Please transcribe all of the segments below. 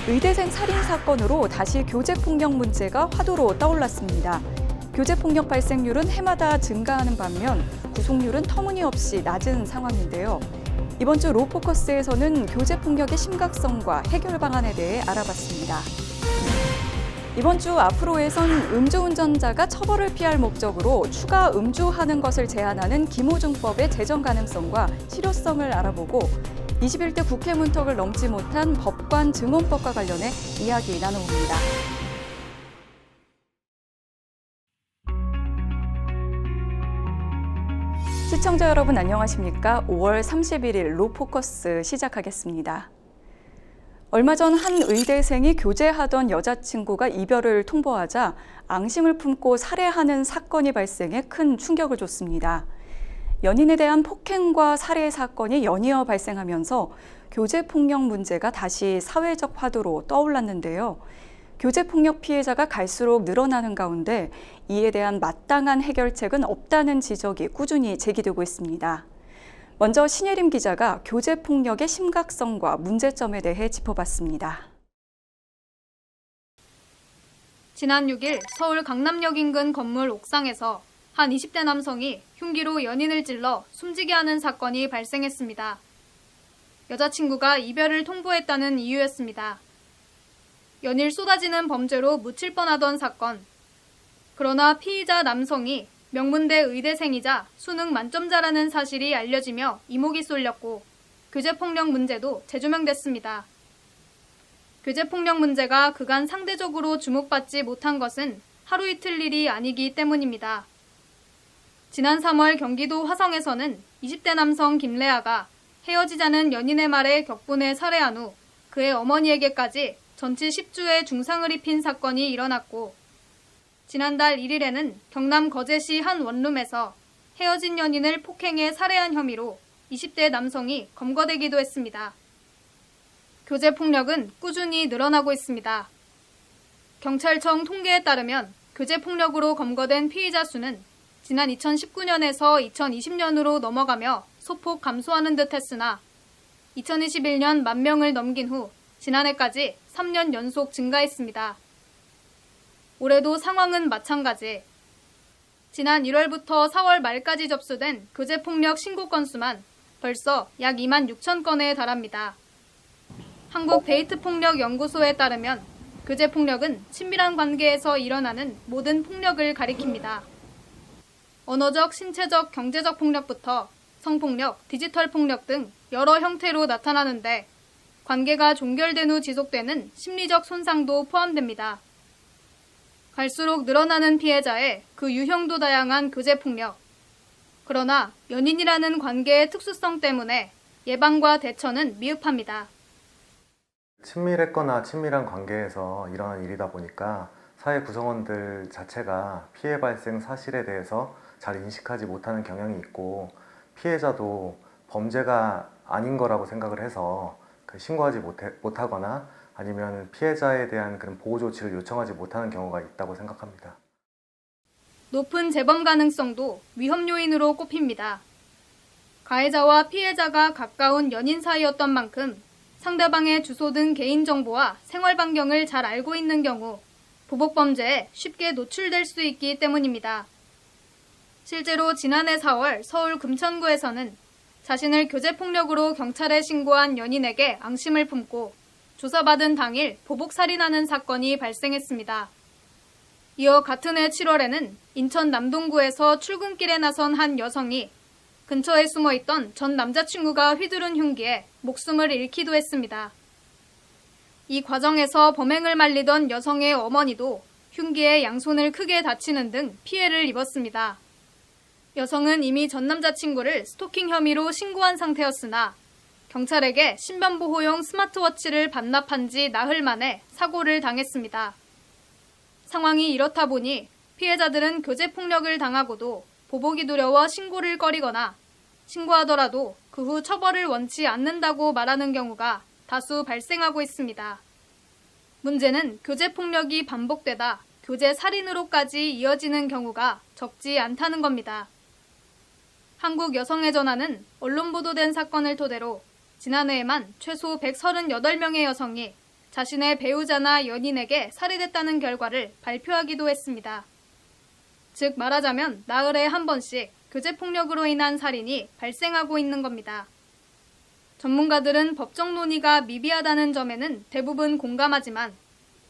의대생 살인 사건으로 다시 교제폭력 문제가 화두로 떠올랐습니다. 교제폭력 발생률은 해마다 증가하는 반면 구속률은 터무니없이 낮은 상황인데요. 이번 주 로포커스에서는 교제폭력의 심각성과 해결 방안에 대해 알아봤습니다. 이번 주 앞으로에선 음주운전자가 처벌을 피할 목적으로 추가 음주하는 것을 제한하는 김호중법의 제정 가능성과 실효성을 알아보고 21대 국회 문턱을 넘지 못한 법관 증언법과 관련해 이야기 나눠봅니다. 시청자 여러분 안녕하십니까? 5월 31일 로포커스 시작하겠습니다. 얼마 전 한 의대생이 교제하던 여자친구가 이별을 통보하자 앙심을 품고 살해하는 사건이 발생해 큰 충격을 줬습니다. 연인에 대한 폭행과 살해 사건이 연이어 발생하면서 교제폭력 문제가 다시 사회적 화두로 떠올랐는데요. 교제폭력 피해자가 갈수록 늘어나는 가운데 이에 대한 마땅한 해결책은 없다는 지적이 꾸준히 제기되고 있습니다. 먼저 신예림 기자가 교제폭력의 심각성과 문제점에 대해 짚어봤습니다. 지난 6일 서울 강남역 인근 건물 옥상에서 한 20대 남성이 흉기로 연인을 찔러 숨지게 하는 사건이 발생했습니다. 여자친구가 이별을 통보했다는 이유였습니다. 연일 쏟아지는 범죄로 묻힐 뻔하던 사건. 그러나 피의자 남성이 명문대 의대생이자 수능 만점자라는 사실이 알려지며 이목이 쏠렸고 교제폭력 문제도 재조명됐습니다. 교제폭력 문제가 그간 상대적으로 주목받지 못한 것은 하루 이틀 일이 아니기 때문입니다. 지난 3월 경기도 화성에서는 20대 남성 김래아가 헤어지자는 연인의 말에 격분해 살해한 후 그의 어머니에게까지 전치 10주의 중상을 입힌 사건이 일어났고 지난달 1일에는 경남 거제시 한 원룸에서 헤어진 연인을 폭행해 살해한 혐의로 20대 남성이 검거되기도 했습니다. 교제폭력은 꾸준히 늘어나고 있습니다. 경찰청 통계에 따르면 교제폭력으로 검거된 피의자 수는 지난 2019년에서 2020년으로 넘어가며 소폭 감소하는 듯 했으나 2021년 10,000명을 넘긴 후 지난해까지 3년 연속 증가했습니다. 올해도 상황은 마찬가지. 지난 1월부터 4월 말까지 접수된 교제폭력 신고 건수만 벌써 약 26,000건에 달합니다. 한국데이트폭력연구소에 따르면 교제폭력은 친밀한 관계에서 일어나는 모든 폭력을 가리킵니다. 언어적, 신체적, 경제적 폭력부터 성폭력, 디지털 폭력 등 여러 형태로 나타나는데 관계가 종결된 후 지속되는 심리적 손상도 포함됩니다. 갈수록 늘어나는 피해자의 그 유형도 다양한 교제폭력. 그러나 연인이라는 관계의 특수성 때문에 예방과 대처는 미흡합니다. 친밀했거나 친밀한 관계에서 일어난 일이다 보니까 사회 구성원들 자체가 피해 발생 사실에 대해서 잘 인식하지 못하는 경향이 있고 피해자도 범죄가 아닌 거라고 생각을 해서 신고하지 못하거나 아니면 피해자에 대한 그런 보호 조치를 요청하지 못하는 경우가 있다고 생각합니다. 높은 재범 가능성도 위험 요인으로 꼽힙니다. 가해자와 피해자가 가까운 연인 사이였던 만큼 상대방의 주소 등 개인정보와 생활 반경을 잘 알고 있는 경우 보복 범죄에 쉽게 노출될 수 있기 때문입니다. 실제로 지난해 4월 서울 금천구에서는 자신을 교제폭력으로 경찰에 신고한 연인에게 앙심을 품고 조사받은 당일 보복살인하는 사건이 발생했습니다. 이어 같은 해 7월에는 인천 남동구에서 출근길에 나선 한 여성이 근처에 숨어있던 전 남자친구가 휘두른 흉기에 목숨을 잃기도 했습니다. 이 과정에서 범행을 말리던 여성의 어머니도 흉기에 양손을 크게 다치는 등 피해를 입었습니다. 여성은 이미 전 남자친구를 스토킹 혐의로 신고한 상태였으나 경찰에게 신변보호용 스마트워치를 반납한 지 나흘 만에 사고를 당했습니다. 상황이 이렇다 보니 피해자들은 교제폭력을 당하고도 보복이 두려워 신고를 꺼리거나 신고하더라도 그 후 처벌을 원치 않는다고 말하는 경우가 다수 발생하고 있습니다. 문제는 교제폭력이 반복되다 교제살인으로까지 이어지는 경우가 적지 않다는 겁니다. 한국여성의 전화는 언론 보도된 사건을 토대로 지난해에만 최소 138명의 여성이 자신의 배우자나 연인에게 살해됐다는 결과를 발표하기도 했습니다. 즉 말하자면 나흘에 한 번씩 교제폭력으로 인한 살인이 발생하고 있는 겁니다. 전문가들은 법적 논의가 미비하다는 점에는 대부분 공감하지만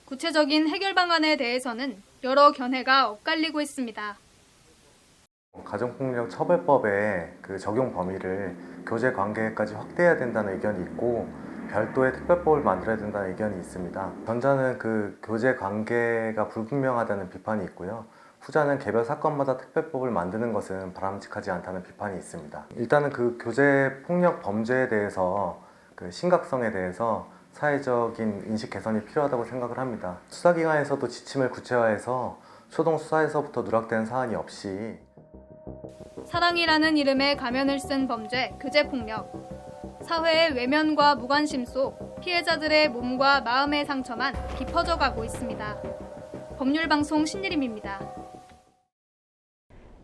구체적인 해결 방안에 대해서는 여러 견해가 엇갈리고 있습니다. 가정폭력 처벌법의 그 적용 범위를 교제 관계까지 확대해야 된다는 의견이 있고 별도의 특별법을 만들어야 된다는 의견이 있습니다. 전자는 그 교제 관계가 불분명하다는 비판이 있고요. 후자는 개별 사건마다 특별법을 만드는 것은 바람직하지 않다는 비판이 있습니다. 일단은 그 교제 폭력 범죄에 대해서 그 심각성에 대해서 사회적인 인식 개선이 필요하다고 생각을 합니다. 수사기관에서도 지침을 구체화해서 초동 수사에서부터 누락된 사안이 없이 사랑이라는 이름의 가면을 쓴 범죄, 교제폭력. 사회의 외면과 무관심 속 피해자들의 몸과 마음의 상처만 깊어져 가고 있습니다. 법률방송 신예림입니다.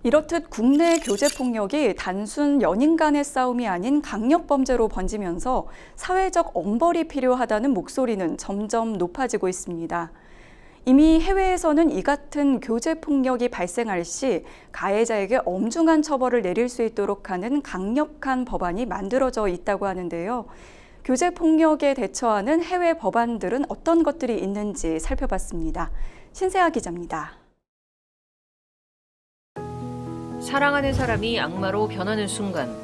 이렇듯 국내 교제폭력이 단순 연인 간의 싸움이 아닌 강력범죄로 번지면서 사회적 엄벌이 필요하다는 목소리는 점점 높아지고 있습니다. 이미 해외에서는 이 같은 교제폭력이 발생할 시 가해자에게 엄중한 처벌을 내릴 수 있도록 하는 강력한 법안이 만들어져 있다고 하는데요. 교제폭력에 대처하는 해외 법안들은 어떤 것들이 있는지 살펴봤습니다. 신세아 기자입니다. 사랑하는 사람이 악마로 변하는 순간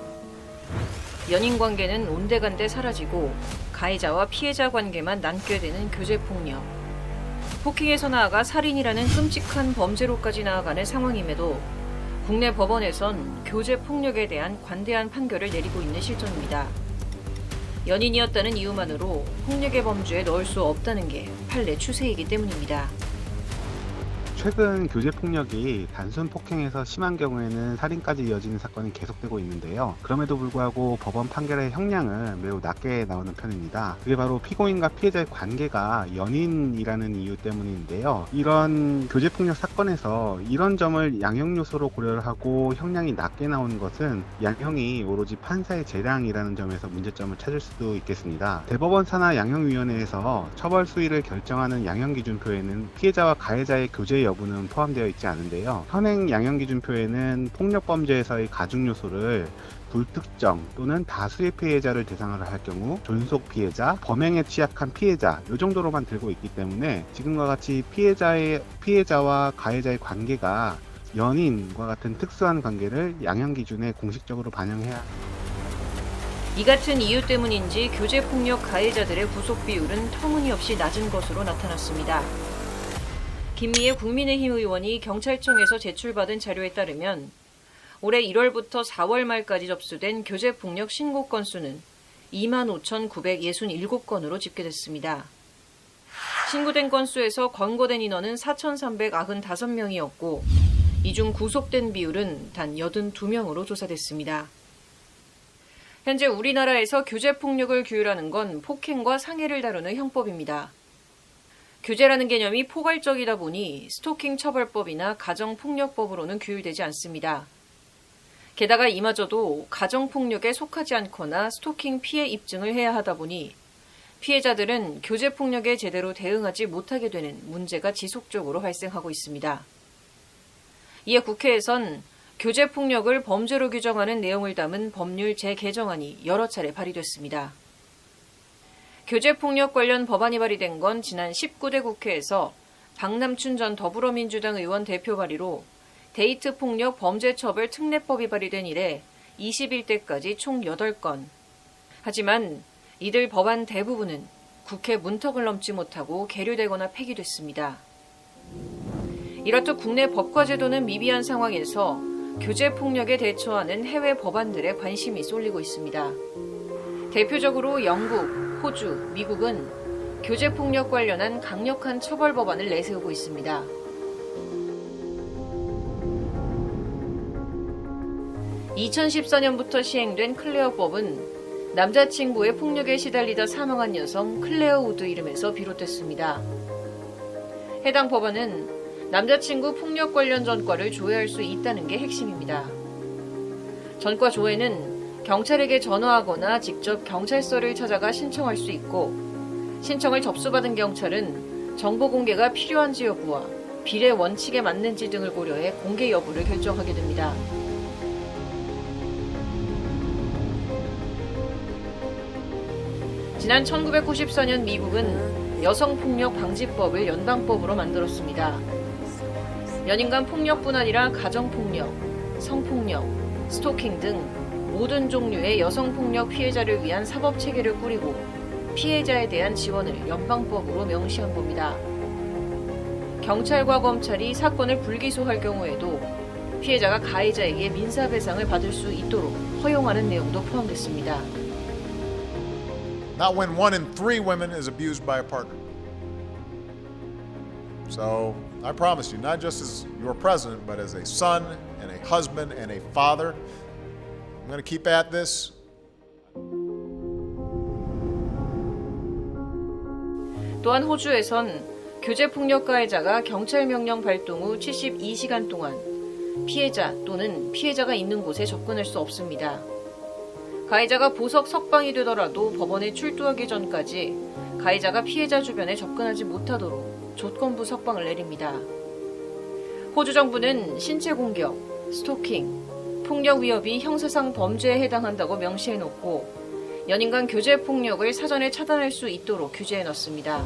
연인 관계는 온데간데 사라지고 가해자와 피해자 관계만 남게 되는 교제폭력. 폭행에서 나아가 살인이라는 끔찍한 범죄로까지 나아가는 상황임에도 국내 법원에선 교제폭력에 대한 관대한 판결을 내리고 있는 실정입니다. 연인이었다는 이유만으로 폭력의 범주에 넣을 수 없다는 게 판례 추세이기 때문입니다. 최근 교제폭력이 단순 폭행에서 심한 경우에는 살인까지 이어지는 사건이 계속되고 있는데요. 그럼에도 불구하고 법원 판결의 형량은 매우 낮게 나오는 편입니다. 그게 바로 피고인과 피해자의 관계가 연인이라는 이유 때문인데요. 이런 교제폭력 사건에서 이런 점을 양형 요소로 고려를 하고 형량이 낮게 나오는 것은 양형이 오로지 판사의 재량이라는 점에서 문제점을 찾을 수도 있겠습니다. 대법원 산하 양형위원회에서 처벌 수위를 결정하는 양형기준표에는 피해자와 가해자의 교제 여부는 포함되어 있지 않은데요. 현행 양형기준표에는 폭력범죄에서의 가중 요소를 불특정 또는 다수의 피해자를 대상으로 할 경우 존속 피해자, 범행에 취약한 피해자 이 정도로만 들고 있기 때문에 지금과 같이 피해자와 가해자의 관계가 연인과 같은 특수한 관계를 양형기준에 공식적으로 반영해야 이 같은 이유 때문인지 교제폭력 가해자들의 구속 비율은 터무니없이 낮은 것으로 나타났습니다. 김미애 국민의힘 의원이 경찰청에서 제출받은 자료에 따르면 올해 1월부터 4월 말까지 접수된 교제폭력 신고 건수는 25,967건으로 집계됐습니다. 신고된 건수에서 권고된 인원은 4,395명이었고 이 중 구속된 비율은 단 82명으로 조사됐습니다. 현재 우리나라에서 교제폭력을 규율하는 건 폭행과 상해를 다루는 형법입니다. 교제라는 개념이 포괄적이다 보니 스토킹 처벌법이나 가정폭력법으로는 규율되지 않습니다. 게다가 이마저도 가정폭력에 속하지 않거나 스토킹 피해 입증을 해야 하다 보니 피해자들은 교제폭력에 제대로 대응하지 못하게 되는 문제가 지속적으로 발생하고 있습니다. 이에 국회에선 교제폭력을 범죄로 규정하는 내용을 담은 법률 재개정안이 여러 차례 발의됐습니다. 교제폭력 관련 법안이 발의된 건 지난 19대 국회에서 박남춘 전 더불어민주당 의원 대표 발의로 데이트폭력 범죄처벌 특례법이 발의된 이래 21대까지 총 8건. 하지만 이들 법안 대부분은 국회 문턱을 넘지 못하고 계류되거나 폐기됐습니다. 이렇듯 국내 법과 제도는 미비한 상황에서 교제폭력에 대처하는 해외 법안들에 관심이 쏠리고 있습니다. 대표적으로 영국, 호주, 미국은 교제폭력 관련한 강력한 처벌 법안을 내세우고 있습니다. (2014년부터) 시행된 클레어법은 남자친구의 폭력에 시달리다 사망한 여성 클레어 우드 이름에서 비롯됐습니다. 해당 법안은 남자친구 폭력 관련 전과를 조회할 수 있다는 게 핵심입니다. 전과 조회는 경찰에게 전화하거나 직접 경찰서를 찾아가 신청할 수 있고 신청을 접수받은 경찰은 정보 공개가 필요한지 여부와 비례 원칙에 맞는지 등을 고려해 공개 여부를 결정하게 됩니다. 지난 1994년 미국은 여성폭력 방지법을 연방법으로 만들었습니다. 연인 간 폭력뿐 아니라 가정폭력, 성폭력, 스토킹 등 모든 종류의 여성폭력 피해자를 위한 사법체계를 꾸리고 피해자에 대한 지원을 연방법으로 명시한 겁니다. 경찰과 검찰이 사건을 불기소할 경우에도 피해자가 가해자에게 민사배상을 받을 수 있도록 허용하는 내용도 포함됐습니다. Not when 1 in 3 women is abused by a partner. So I promise you, not just as your president, but as a son and a husband and a father, I'm going to keep at this. 또한 호주에선 교제폭력 가해자가 경찰 명령 발동 후 72시간 동안 피해자 또는 피해자가 있는 곳에 접근할 수 없습니다. 가해자가 보석 석방이 되더라도 법원에 출두하기 전까지 가해자가 피해자 주변에 접근하지 못하도록 조건부 석방을 내립니다. 호주 정부는 신체 공격, 스토킹, 폭력 위협이 형사상 범죄에 해당한다고 명시해놓고 연인 간 교제 폭력을 사전에 차단할 수 있도록 규제해놨습니다.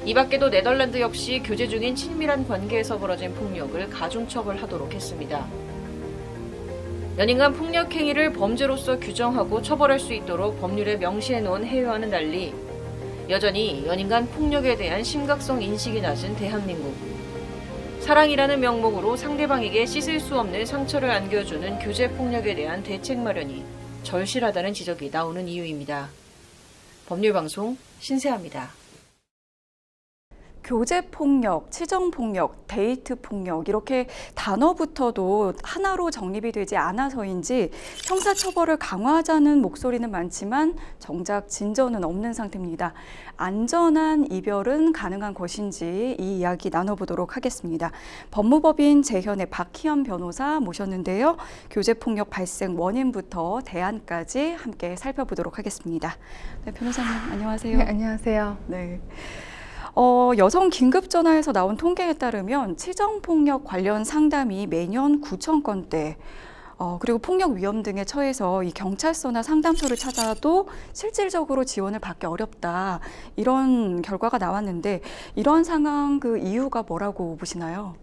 이 밖에도 네덜란드 역시 교제 중인 친밀한 관계에서 벌어진 폭력을 가중처벌하도록 했습니다. 연인 간 폭력 행위를 범죄로서 규정하고 처벌할 수 있도록 법률에 명시해놓은 해외와는 달리 여전히 연인 간 폭력에 대한 심각성 인식이 낮은 대한민국. 사랑이라는 명목으로 상대방에게 씻을 수 없는 상처를 안겨주는 교제 폭력에 대한 대책 마련이 절실하다는 지적이 나오는 이유입니다. 법률방송 신세아입니다. 교제폭력, 치정폭력, 데이트폭력 이렇게 단어부터도 하나로 정립이 되지 않아서인지 형사처벌을 강화하자는 목소리는 많지만 정작 진전은 없는 상태입니다. 안전한 이별은 가능한 것인지 이 이야기 나눠보도록 하겠습니다. 법무법인 재현의 박희연 변호사 모셨는데요. 교제폭력 발생 원인부터 대안까지 함께 살펴보도록 하겠습니다. 네, 변호사님 안녕하세요. 네, 안녕하세요. 네. 여성 긴급전화에서 나온 통계에 따르면 치정폭력 관련 상담이 매년 9,000건대, 그리고 폭력 위험 등에 처해서 이 경찰서나 상담소를 찾아도 실질적으로 지원을 받기 어렵다. 이런 결과가 나왔는데 이런 상황 그 이유가 뭐라고 보시나요?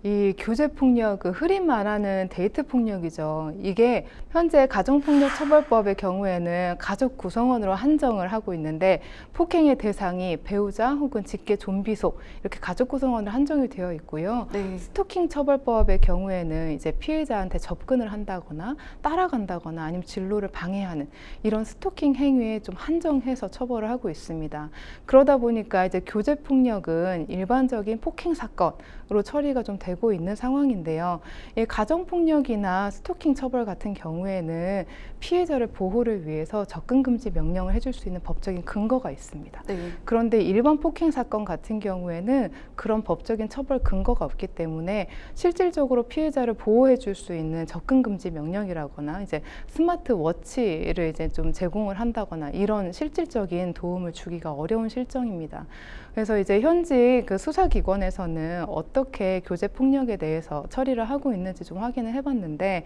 이 교제폭력, 흔히 말하는 데이트폭력이죠. 이게 현재 가정폭력처벌법의 경우에는 가족 구성원으로 한정을 하고 있는데 폭행의 대상이 배우자 혹은 직계 좀비속 이렇게 가족 구성원으로 한정이 되어 있고요. 네. 스토킹 처벌법의 경우에는 이제 피해자한테 접근을 한다거나 따라간다거나 아니면 진로를 방해하는 이런 스토킹 행위에 좀 한정해서 처벌을 하고 있습니다. 그러다 보니까 이제 교제폭력은 일반적인 폭행 사건으로 처리가 좀 되고 있는 상황인데요. 이 가정폭력이나 스토킹 처벌 같은 경우에는 피해자를 보호를 위해서 접근 금지 명령을 해줄 수 있는 법적인 근거가 있습니다. 네. 그런데 일반 폭행 사건 같은 경우에는 그런 법적인 처벌 근거가 없기 때문에 실질적으로 피해자를 보호해 줄 수 있는 접근 금지 명령이라거나 이제 스마트 워치를 이제 좀 제공을 한다거나 이런 실질적인 도움을 주기가 어려운 실정입니다. 그래서 이제 현직 그 수사기관에서는 어떻게 교제폭력에 대해서 처리를 하고 있는지 좀 확인을 해봤는데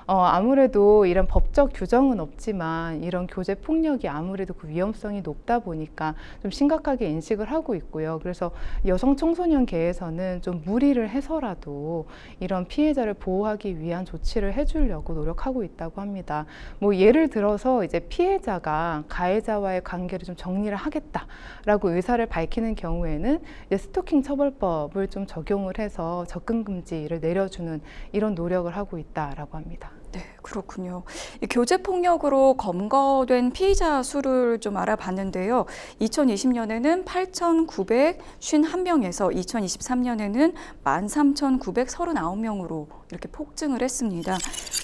아무래도 이런 법적 규정은 없지만 이런 교제폭력이 아무래도 그 위험성이 높다 보니까 좀 심각하게 인식을 하고 있고요. 그래서 여성 청소년계에서는 좀 무리를 해서라도 이런 피해자를 보호하기 위한 조치를 해주려고 노력하고 있다고 합니다. 뭐 예를 들어서 이제 피해자가 가해자와의 관계를 좀 정리를 하겠다라고 의사를 밝히는 경우에는 이제 스토킹 처벌법을 좀 적용을 해서 접근 금지를 내려주는 이런 노력을 하고 있다라고 합니다. 네, 그렇군요. 이 교제폭력으로 검거된 피의자 수를 좀 알아봤는데요. 2020년에는 8,951명에서 2023년에는 13,939명으로 이렇게 폭증을 했습니다.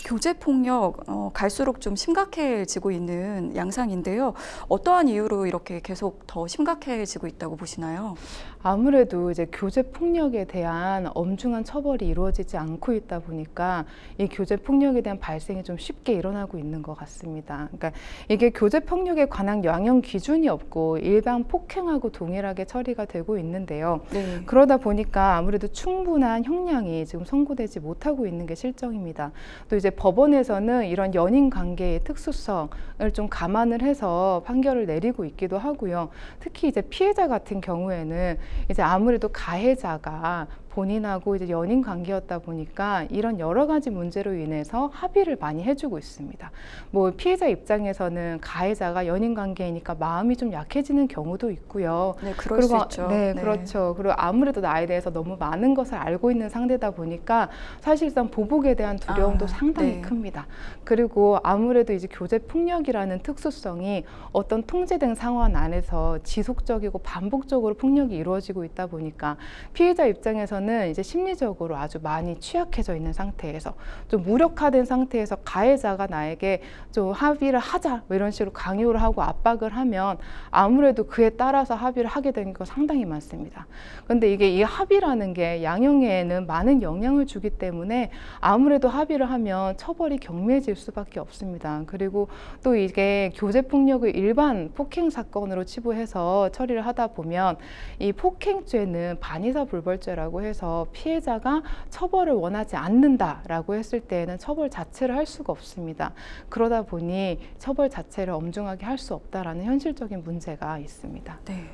교제 폭력 갈수록 좀 심각해지고 있는 양상인데요. 어떠한 이유로 이렇게 계속 더 심각해지고 있다고 보시나요? 아무래도 이제 교제 폭력에 대한 엄중한 처벌이 이루어지지 않고 있다 보니까 이 교제 폭력에 대한 발생이 좀 쉽게 일어나고 있는 것 같습니다. 그러니까 이게 교제 폭력에 관한 양형 기준이 없고 일반 폭행하고 동일하게 처리가 되고 있는데요. 네. 그러다 보니까 아무래도 충분한 형량이 지금 선고되지 못하고 있는 게 실정입니다. 또 이제 법원에서는 이런 연인 관계의 특수성을 좀 감안을 해서 판결을 내리고 있기도 하고요. 특히 이제 피해자 같은 경우에는 이제 아무래도 가해자가 본인하고 이제 연인 관계였다 보니까 이런 여러 가지 문제로 인해서 합의를 많이 해주고 있습니다. 뭐 피해자 입장에서는 가해자가 연인 관계이니까 마음이 좀 약해지는 경우도 있고요. 네, 그럴 수 있죠. 네, 그렇죠. 그리고 아무래도 나에 대해서 너무 많은 것을 알고 있는 상대다 보니까 사실상 보복에 대한 두려움도 상당히 네. 큽니다. 그리고 아무래도 이제 교제 폭력이라는 특수성이 어떤 통제된 상황 안에서 지속적이고 반복적으로 폭력이 이루어지고 있다 보니까 피해자 입장에서는 이제 심리적으로 아주 많이 취약해져 있는 상태에서 좀 무력화된 상태에서 가해자가 나에게 좀 합의를 하자 뭐 이런 식으로 강요를 하고 압박을 하면 아무래도 그에 따라서 합의를 하게 되는 거 상당히 많습니다. 그런데 이게 이 합의라는 게 양형에는 많은 영향을 주기 때문에 아무래도 합의를 하면 처벌이 경미해질 수밖에 없습니다. 그리고 또 이게 교제 폭력을 일반 폭행 사건으로 치부해서 처리를 하다 보면 이 폭행죄는 반의사 불벌죄라고 해서 피해자가 처벌을 원하지 않는다라고 했을 때에는 처벌 자체를 할 수가 없습니다. 그러다 보니 처벌 자체를 엄중하게 할 수 없다라는 현실적인 문제가 있습니다. 네.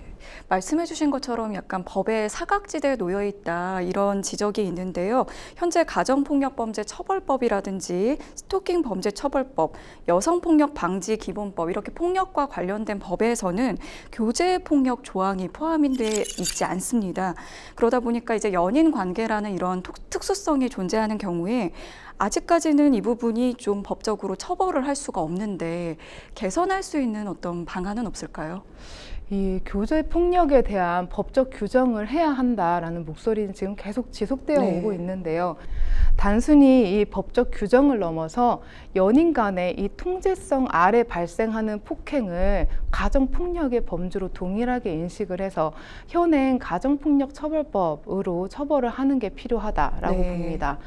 말씀해 주신 것처럼 약간 법의 사각지대에 놓여 있다 이런 지적이 있는데요. 현재 가정폭력범죄 처벌법이라든지 스토킹 범죄 처벌법, 여성폭력 방지 기본법 이렇게 폭력과 관련된 법에서는 교제 폭력 조항이 포함돼 있지 않습니다. 그러다 보니까 이제 연인 관계라는 이런 특수성이 존재하는 경우에 아직까지는 이 부분이 좀 법적으로 처벌을 할 수가 없는데 개선할 수 있는 어떤 방안은 없을까요? 이 교제 폭력에 대한 법적 규정을 해야 한다라는 목소리는 지금 계속 지속되어 네. 오고 있는데요. 단순히 이 법적 규정을 넘어서 연인 간의 이 통제성 아래 발생하는 폭행을 가정폭력의 범주로 동일하게 인식을 해서 현행 가정폭력 처벌법으로 처벌을 하는 게 필요하다라고 네. 봅니다.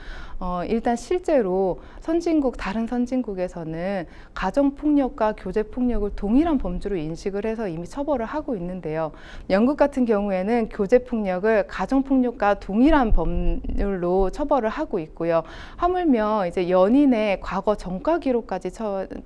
일단 실제로 다른 선진국에서는 가정폭력과 교제폭력을 동일한 범주로 인식을 해서 이미 처벌을 하고 있는데요. 영국 같은 경우에는 교제폭력을 가정폭력과 동일한 법률로 처벌을 하고 있고요. 하물며 이제 연인의 과거 전과 기록까지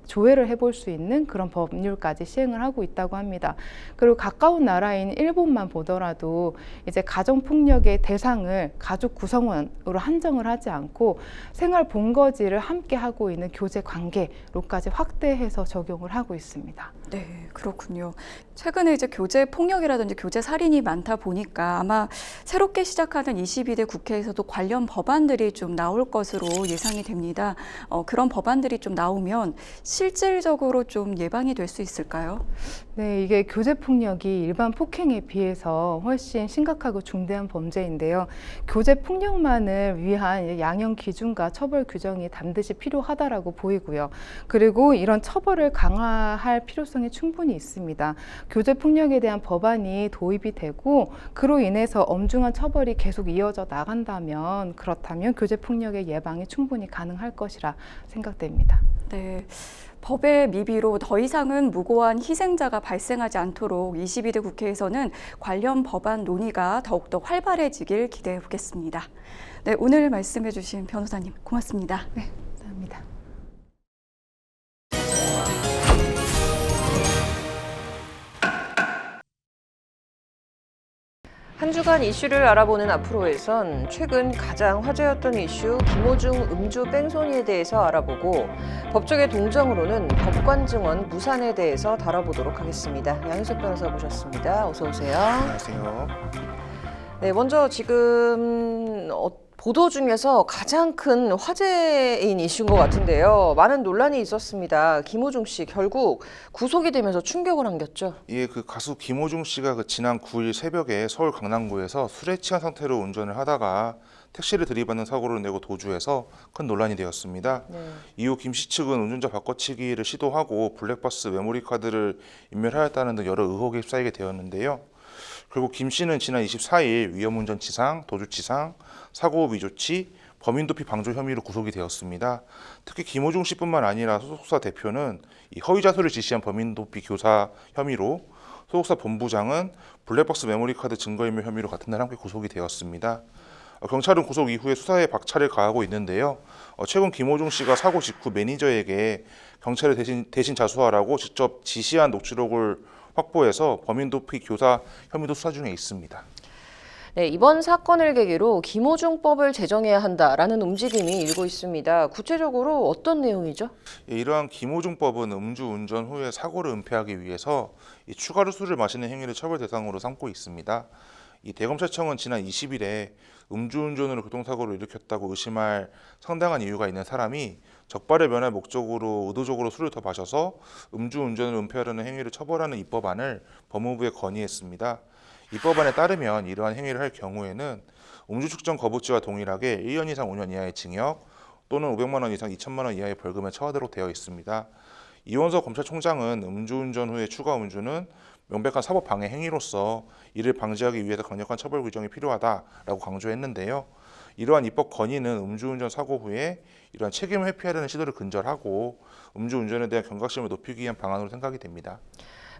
조회를 해볼 수 있는 그런 법률까지 시행을 하고 있다고 합니다. 그리고 가까운 나라인 일본만 보더라도 이제 가정폭력의 대상을 가족 구성원으로 한정을 하지 않고 생활 본거지를 함께 하고 있는 교제 관계로까지 확대해서 적용을 하고 있습니다. 네, 그렇군요. 최근에 이제 교제 폭력이라든지 교제 살인이 많다 보니까 아마 새롭게 시작하는 22대 국회에서도 관련 법안들이 좀 나올 것으로 예상이 됩니다. 그런 법안들이 좀 나오면 실질적으로 좀 예방이 될 수 있을까요? 네, 이게 교제 폭력이 일반 폭행에 비해서 훨씬 심각하고 중대한 범죄인데요. 교제 폭력만을 위한 양형 기준과 처벌 규정이 반드시 필요하다라고 보이고요. 그리고 이런 처벌을 강화할 필요성이 충분히 있습니다. 교제 폭력에 대한 법안이 도입이 되고 그로 인해서 엄중한 처벌이 계속 이어져 나간다면 그렇다면 교제 폭력의 예방이 충분히 가능할 것이라 생각됩니다. 네. 법의 미비로 더 이상은 무고한 희생자가 발생하지 않도록 22대 국회에서는 관련 법안 논의가 더욱더 활발해지길 기대해 보겠습니다. 네, 오늘 말씀해 주신 변호사님 고맙습니다. 네, 감사합니다. 한 주간 이슈를 알아보는 앞으로에선 최근 가장 화제였던 이슈 김호중 음주 뺑소니에 대해서 알아보고 법조계 동정으로는 법관 증언 무산에 대해서 다뤄보도록 하겠습니다. 양희석 변호사 모셨습니다. 어서 오세요. 안녕하세요. 네, 먼저 지금 보도 중에서 가장 큰 화제인 이슈인 것 같은데요. 많은 논란이 있었습니다. 김호중 씨 결국 구속이 되면서 충격을 안겼죠. 예, 그 가수 김호중 씨가 지난 9일 새벽에 서울 강남구에서 술에 취한 상태로 운전을 하다가 택시를 들이받는 사고를 내고 도주해서 큰 논란이 되었습니다. 이후 김씨 측은 운전자 바꿔치기를 시도하고 블랙박스 메모리 카드를 인멸하였다는 등 여러 의혹에 휩싸이게 되었는데요. 결국 김 씨는 지난 24일 위험운전치상, 도주치상, 사고 위조치, 범인도피 방조 혐의로 구속이 되었습니다. 특히 김호중 씨뿐만 아니라 소속사 대표는 이 허위자소를 지시한 범인도피 교사 혐의로, 소속사 본부장은 블랙박스 메모리 카드 증거인멸 혐의로 같은 날 함께 구속이 되었습니다. 경찰은 구속 이후에 수사에 박차를 가하고 있는데요. 최근 김호중 씨가 사고 직후 매니저에게 경찰에 대신 자수하라고 직접 지시한 녹취록을 확보해서 범인도피 교사 혐의도 수사 중에 있습니다. 네, 이번 사건을 계기로 김호중법을 제정해야 한다라는 움직임이 일고 있습니다. 구체적으로 어떤 내용이죠? 이러한 김호중법은 음주운전 후에 사고를 은폐하기 위해서 추가로 술을 마시는 행위를 처벌 대상으로 삼고 있습니다. 이 대검찰청은 지난 20일에 음주운전으로 교통사고를 일으켰다고 의심할 상당한 이유가 있는 사람이 적발을 면할 목적으로 의도적으로 술을 더 마셔서 음주운전을 은폐하려는 행위를 처벌하는 입법안을 법무부에 건의했습니다. 이 법안에 따르면 이러한 행위를 할 경우에는 음주 측정 거부죄와 동일하게 1년 이상 5년 이하의 징역 또는 500만 원 이상 2천만 원 이하의 벌금에 처하도록 되어 있습니다. 이원석 검찰총장은 음주운전 후의 추가 음주는 명백한 사법 방해 행위로서 이를 방지하기 위해서 강력한 처벌 규정이 필요하다라고 강조했는데요. 이러한 입법 건의는 음주운전 사고 후에 이러한 책임을 회피하려는 시도를 근절하고 음주운전에 대한 경각심을 높이기 위한 방안으로 생각이 됩니다.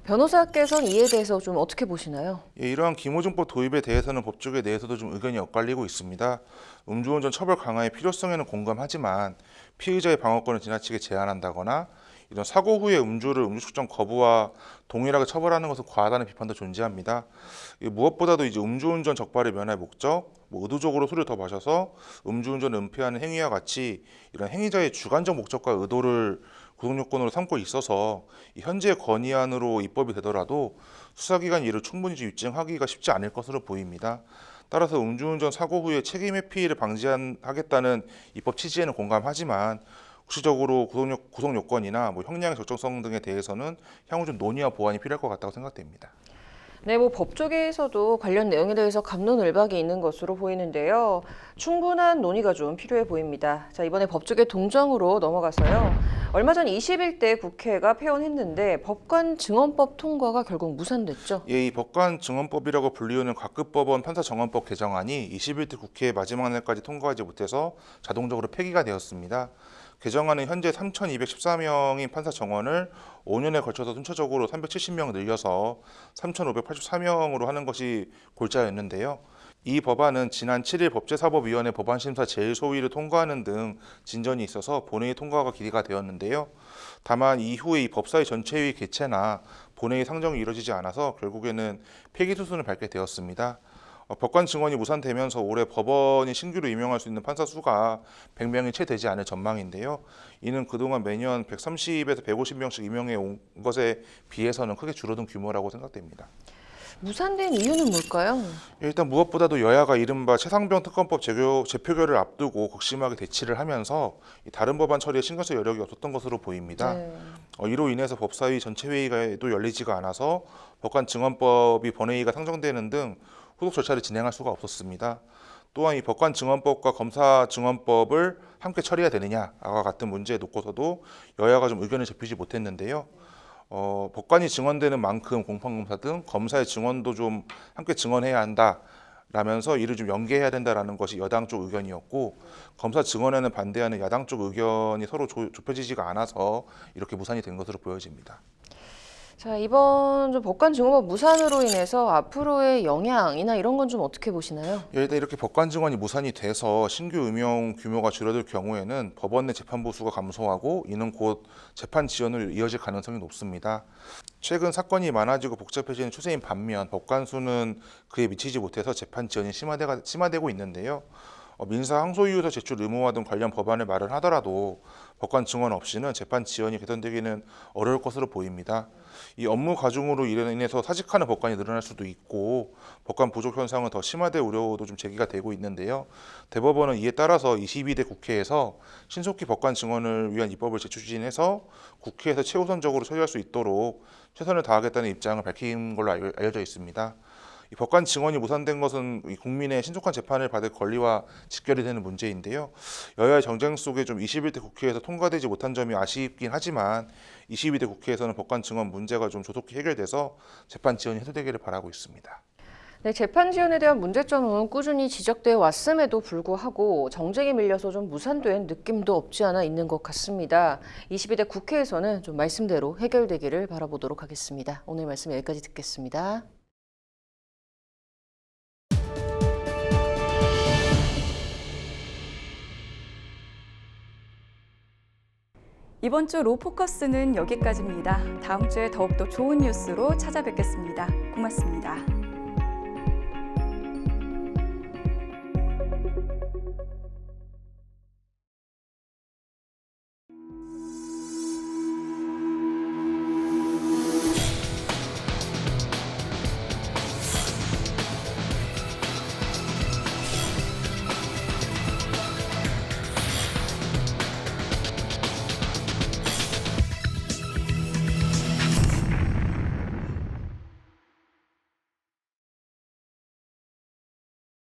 변호사께서는 이에 대해서 좀 어떻게 보시나요? 이러한 김호중법 도입에 대해서는 법조계 내에서도 좀 의견이 엇갈리고 있습니다. 음주운전 처벌 강화의 필요성에는 공감하지만 피의자의 방어권을 지나치게 제한한다거나 이런 사고 후에 음주 측정 거부와 동일하게 처벌하는 것은 과하다는 비판도 존재합니다. 무엇보다도 이제 음주운전 적발을 면할 목적, 의도적으로 술을 더 마셔서 음주운전을 은폐하는 행위와 같이 이런 행위자의 주관적 목적과 의도를 구속 요건으로 삼고 있어서 현재 건의안으로 입법이 되더라도 수사기관이 이를 충분히 입증하기가 쉽지 않을 것으로 보입니다. 따라서 음주운전 사고 후에 책임 회피를 방지하겠다는 입법 취지에는 공감하지만 구체적으로 구속 요건이나 형량의 적정성 등에 대해서는 향후 좀 논의와 보완이 필요할 것 같다고 생각됩니다. 네, 법조계에서도 관련 내용에 대해서 갑론을박이 있는 것으로 보이는데요. 충분한 논의가 좀 필요해 보입니다. 자, 이번에 법조계 동정으로 넘어가서요. 얼마 전 21대 국회가 폐원했는데 법관 증언법 통과가 결국 무산됐죠. 이 법관 증언법이라고 불리우는 각급법원 판사 정언법 개정안이 21대 국회 마지막 날까지 통과하지 못해서 자동적으로 폐기가 되었습니다. 개정안은 현재 3,214명인 판사 정원을 5년에 걸쳐서 순차적으로 370명 늘려서 3,584명으로 하는 것이 골자였는데요. 이 법안은 지난 7일 법제사법위원회 법안심사 제1소위를 통과하는 등 진전이 있어서 본회의 통과가 기대가 되었는데요. 다만 이후에 이 법사위 전체회의 개최나 본회의 상정이 이루어지지 않아서 결국에는 폐기 수순을 밟게 되었습니다. 법관 증언이 무산되면서 올해 법원이 신규로 임용할 수 있는 판사 수가 100명이 채 되지 않을 전망인데요. 이는 그동안 매년 130에서 150명씩 임용해 온 것에 비해서는 크게 줄어든 규모라고 생각됩니다. 무산된 이유는 뭘까요? 일단 무엇보다도 여야가 이른바 최상병 특검법 재표결을 앞두고 극심하게 대치를 하면서 다른 법안 처리에 신경 쓸 여력이 없었던 것으로 보입니다. 이로 인해서 법사위 전체 회의가도 열리지가 않아서 법관 증언법이 본회의가 상정되는 등 후속 절차를 진행할 수가 없었습니다. 또한 이 법관 증언법과 검사 증언법을 함께 처리해야 되느냐와 같은 문제에 놓고서도 여야가 좀 의견을 좁히지 못했는데요. 법관이 증언되는 만큼 공판검사 등 검사의 증언도 좀 함께 증언해야 한다라면서 이를 좀 연계해야 된다라는 것이 여당 쪽 의견이었고 검사 증언에는 반대하는 야당 쪽 의견이 서로 좁혀지지가 않아서 이렇게 무산이 된 것으로 보여집니다. 자, 이번 좀 법관 증언법 무산으로 인해서 앞으로의 영향이나 이런 건 좀 어떻게 보시나요? 일단 이렇게 법관 증언이 무산이 돼서 신규 임용 규모가 줄어들 경우에는 법원 내 재판부 수가 감소하고 이는 곧 재판 지연으로 이어질 가능성이 높습니다. 최근 사건이 많아지고 복잡해지는 추세인 반면 법관 수는 그에 미치지 못해서 재판 지연이 심화되고 있는데요. 민사 항소이유서 제출 의무화 등 관련 법안을 마련하더라도 법관 증언 없이는 재판 지연이 개선되기는 어려울 것으로 보입니다. 이 업무 과중으로 인해서 사직하는 법관이 늘어날 수도 있고 법관 부족 현상은 더 심화될 우려도 좀 제기가 되고 있는데요. 대법원은 이에 따라서 22대 국회에서 신속히 법관 증언을 위한 입법을 재추진해서 국회에서 최우선적으로 처리할 수 있도록 최선을 다하겠다는 입장을 밝힌 걸로 알려져 있습니다. 이 법관 증언이 무산된 것은 이 국민의 신속한 재판을 받을 권리와 직결이 되는 문제인데요. 여야의 정쟁 속에 좀 21대 국회에서 통과되지 못한 점이 아쉽긴 하지만 22대 국회에서는 법관 증언 문제가 좀 조속히 해결돼서 재판 지연이 해소되기를 바라고 있습니다. 네, 재판 지연에 대한 문제점은 꾸준히 지적되어 왔음에도 불구하고 정쟁에 밀려서 좀 무산된 느낌도 없지 않아 있는 것 같습니다. 22대 국회에서는 좀 말씀대로 해결되기를 바라보도록 하겠습니다. 오늘 말씀 여기까지 듣겠습니다. 이번 주 로포커스는 여기까지입니다. 다음 주에 더욱더 좋은 뉴스로 찾아뵙겠습니다. 고맙습니다.